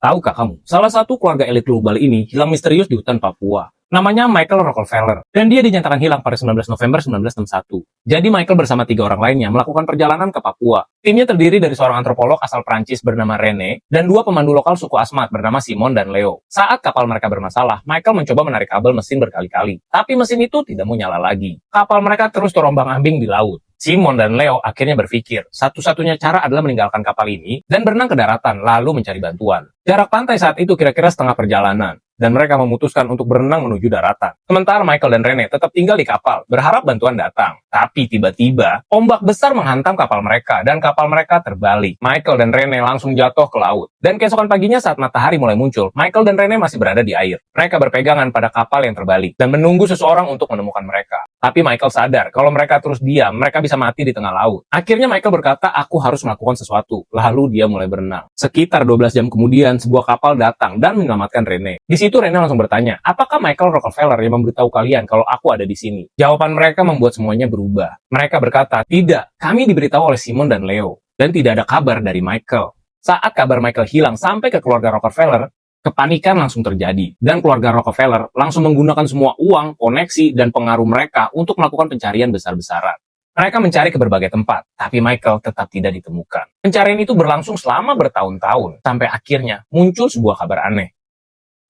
Tahukah kamu, salah satu keluarga elit global ini hilang misterius di hutan Papua. Namanya Michael Rockefeller, dan dia dinyatakan hilang pada 19 November 1961. Jadi Michael bersama 3 orang lainnya melakukan perjalanan ke Papua. Timnya terdiri dari seorang antropolog asal Prancis bernama René, dan 2 pemandu lokal suku Asmat bernama Simon dan Leo. Saat kapal mereka bermasalah, Michael mencoba menarik kabel mesin berkali-kali, tapi mesin itu tidak mau nyala lagi. Kapal mereka terus terombang-ambing di laut. Simon dan Leo akhirnya berpikir, satu-satunya cara adalah meninggalkan kapal ini dan berenang ke daratan, lalu mencari bantuan. Jarak pantai saat itu kira-kira setengah perjalanan, dan mereka memutuskan untuk berenang menuju daratan. Sementara Michael dan Rene tetap tinggal di kapal, berharap bantuan datang. Tapi tiba-tiba, ombak besar menghantam kapal mereka, dan kapal mereka terbalik. Michael dan Rene langsung jatuh ke laut. Dan keesokan paginya saat matahari mulai muncul, Michael dan Rene masih berada di air. Mereka berpegangan pada kapal yang terbalik, dan menunggu seseorang untuk menemukan mereka. Tapi Michael sadar, kalau mereka terus diam, mereka bisa mati di tengah laut. Akhirnya Michael berkata, aku harus melakukan sesuatu. Lalu dia mulai berenang. Sekitar 12 jam kemudian, sebuah kapal datang dan menyelamatkan Rene. Di situ Rene langsung bertanya, apakah Michael Rockefeller yang memberitahu kalian kalau aku ada di sini? Jawaban mereka membuat semuanya berubah. Mereka berkata, tidak, kami diberitahu oleh Simon dan Leo. Dan tidak ada kabar dari Michael. Saat kabar Michael hilang sampai ke keluarga Rockefeller, kepanikan langsung terjadi, dan keluarga Rockefeller langsung menggunakan semua uang, koneksi, dan pengaruh mereka untuk melakukan pencarian besar-besaran. Mereka mencari ke berbagai tempat, tapi Michael tetap tidak ditemukan. Pencarian itu berlangsung selama bertahun-tahun, sampai akhirnya muncul sebuah kabar aneh.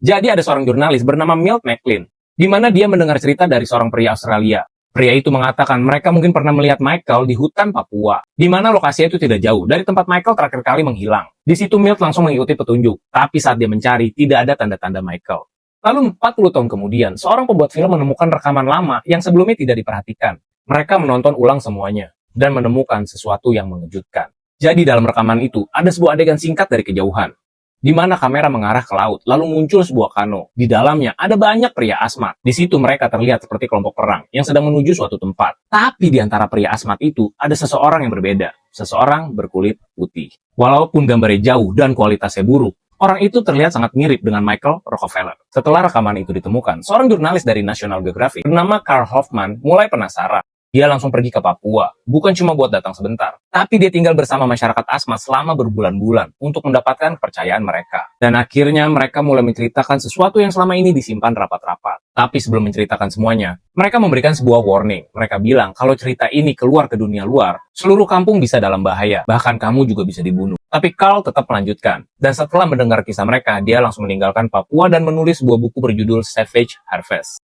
Jadi ada seorang jurnalis bernama Milt McLean, di mana dia mendengar cerita dari seorang pria Australia. Pria itu mengatakan mereka mungkin pernah melihat Michael di hutan Papua, di mana lokasinya itu tidak jauh dari tempat Michael terakhir kali menghilang. Di situ Milt langsung mengikuti petunjuk, tapi saat dia mencari, tidak ada tanda-tanda Michael. Lalu 40 tahun kemudian, seorang pembuat film menemukan rekaman lama yang sebelumnya tidak diperhatikan. Mereka menonton ulang semuanya, dan menemukan sesuatu yang mengejutkan. Jadi dalam rekaman itu, ada sebuah adegan singkat dari kejauhan, di mana kamera mengarah ke laut, lalu muncul sebuah kano. Di dalamnya ada banyak pria Asmat. Di situ mereka terlihat seperti kelompok perang yang sedang menuju suatu tempat. Tapi di antara pria Asmat itu ada seseorang yang berbeda, seseorang berkulit putih. Walaupun gambarnya jauh dan kualitasnya buruk, orang itu terlihat sangat mirip dengan Michael Rockefeller. Setelah rekaman itu ditemukan, seorang jurnalis dari National Geographic bernama Carl Hoffman mulai penasaran. Dia langsung pergi ke Papua, bukan cuma buat datang sebentar, tapi dia tinggal bersama masyarakat Asmat selama berbulan-bulan untuk mendapatkan kepercayaan mereka. Dan akhirnya mereka mulai menceritakan sesuatu yang selama ini disimpan rapat-rapat. Tapi sebelum menceritakan semuanya, mereka memberikan sebuah warning. Mereka bilang kalau cerita ini keluar ke dunia luar, seluruh kampung bisa dalam bahaya, bahkan kamu juga bisa dibunuh. Tapi Carl tetap melanjutkan, dan setelah mendengar kisah mereka, dia langsung meninggalkan Papua dan menulis sebuah buku berjudul Savage Harvest.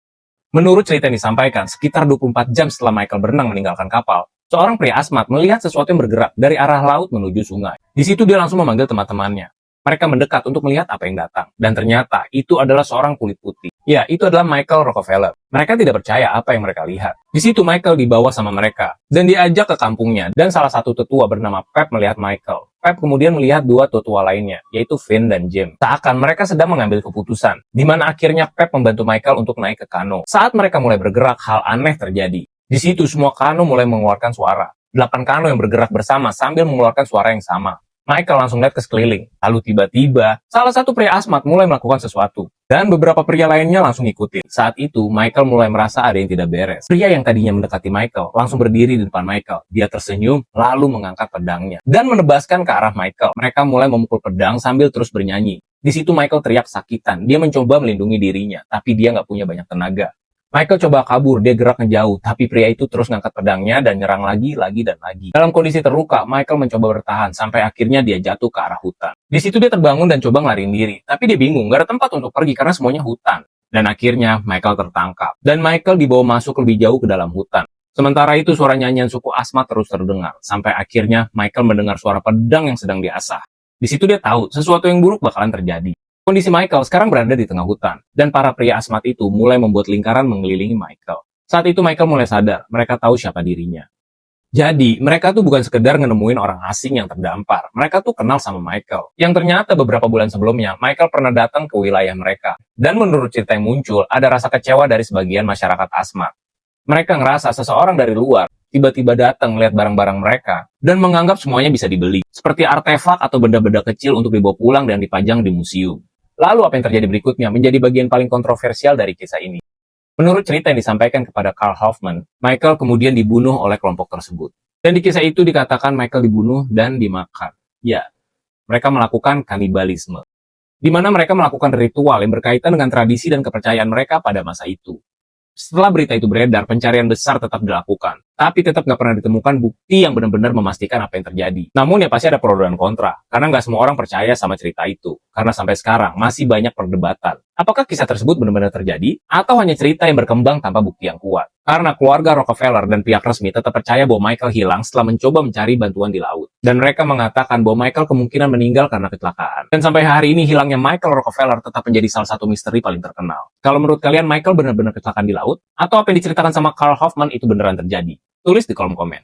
Menurut cerita yang disampaikan, sekitar 24 jam setelah Michael berenang meninggalkan kapal, seorang pria Asmat melihat sesuatu yang bergerak dari arah laut menuju sungai. Di situ dia langsung memanggil teman-temannya. Mereka mendekat untuk melihat apa yang datang. Dan ternyata itu adalah seorang kulit putih. Ya, itu adalah Michael Rockefeller. Mereka tidak percaya apa yang mereka lihat. Di situ Michael dibawa sama mereka dan diajak ke kampungnya. Dan salah satu tetua bernama Pep melihat Michael. Pep kemudian melihat 2 tetua lainnya, yaitu Finn dan Jim. Seakan mereka sedang mengambil keputusan, di mana akhirnya Pep membantu Michael untuk naik ke kano. Saat mereka mulai bergerak, hal aneh terjadi. Di situ semua kano mulai mengeluarkan suara. 8 kano yang bergerak bersama sambil mengeluarkan suara yang sama. Michael langsung lihat ke sekeliling. Lalu tiba-tiba, salah satu pria Asmat mulai melakukan sesuatu. Dan beberapa pria lainnya langsung ikutin. Saat itu, Michael mulai merasa ada yang tidak beres. Pria yang tadinya mendekati Michael langsung berdiri di depan Michael. Dia tersenyum, lalu mengangkat pedangnya. Dan menebaskan ke arah Michael. Mereka mulai memukul pedang sambil terus bernyanyi. Di situ Michael teriak sakitan. Dia mencoba melindungi dirinya, tapi dia nggak punya banyak tenaga. Michael coba kabur, dia gerak ngejauh, tapi pria itu terus ngangkat pedangnya dan nyerang lagi dan lagi. Dalam kondisi terluka, Michael mencoba bertahan sampai akhirnya dia jatuh ke arah hutan. Di situ dia terbangun dan coba ngelariin diri, tapi dia bingung, gak ada tempat untuk pergi karena semuanya hutan. Dan akhirnya Michael tertangkap, dan Michael dibawa masuk lebih jauh ke dalam hutan. Sementara itu suara nyanyian suku Asmat terus terdengar, sampai akhirnya Michael mendengar suara pedang yang sedang diasah. Di situ dia tahu sesuatu yang buruk bakalan terjadi. Kondisi Michael sekarang berada di tengah hutan, dan para pria Asmat itu mulai membuat lingkaran mengelilingi Michael. Saat itu Michael mulai sadar, mereka tahu siapa dirinya. Jadi, mereka tuh bukan sekedar nemuin orang asing yang terdampar, mereka tuh kenal sama Michael. Yang ternyata beberapa bulan sebelumnya, Michael pernah datang ke wilayah mereka. Dan menurut cerita yang muncul, ada rasa kecewa dari sebagian masyarakat Asmat. Mereka ngerasa seseorang dari luar tiba-tiba datang melihat barang-barang mereka, dan menganggap semuanya bisa dibeli. Seperti artefak atau benda-benda kecil untuk dibawa pulang dan dipajang di museum. Lalu apa yang terjadi berikutnya menjadi bagian paling kontroversial dari kisah ini. Menurut cerita yang disampaikan kepada Carl Hoffman, Michael kemudian dibunuh oleh kelompok tersebut. Dan di kisah itu dikatakan Michael dibunuh dan dimakan. Ya, mereka melakukan kanibalisme. di mana mereka melakukan ritual yang berkaitan dengan tradisi dan kepercayaan mereka pada masa itu. Setelah berita itu beredar, pencarian besar tetap dilakukan. Tapi tetap nggak pernah ditemukan bukti yang benar-benar memastikan apa yang terjadi. Namun ya pasti ada pro dan kontra, karena nggak semua orang percaya sama cerita itu. Karena sampai sekarang masih banyak perdebatan. Apakah kisah tersebut benar-benar terjadi, atau hanya cerita yang berkembang tanpa bukti yang kuat? Karena keluarga Rockefeller dan pihak resmi tetap percaya bahwa Michael hilang setelah mencoba mencari bantuan di laut. Dan mereka mengatakan bahwa Michael kemungkinan meninggal karena kecelakaan. Dan sampai hari ini hilangnya Michael Rockefeller tetap menjadi salah satu misteri paling terkenal. Kalau menurut kalian Michael benar-benar kecelakaan di laut, atau apa yang diceritakan sama Carl Hoffman itu beneran terjadi? Tulis di kolom komen.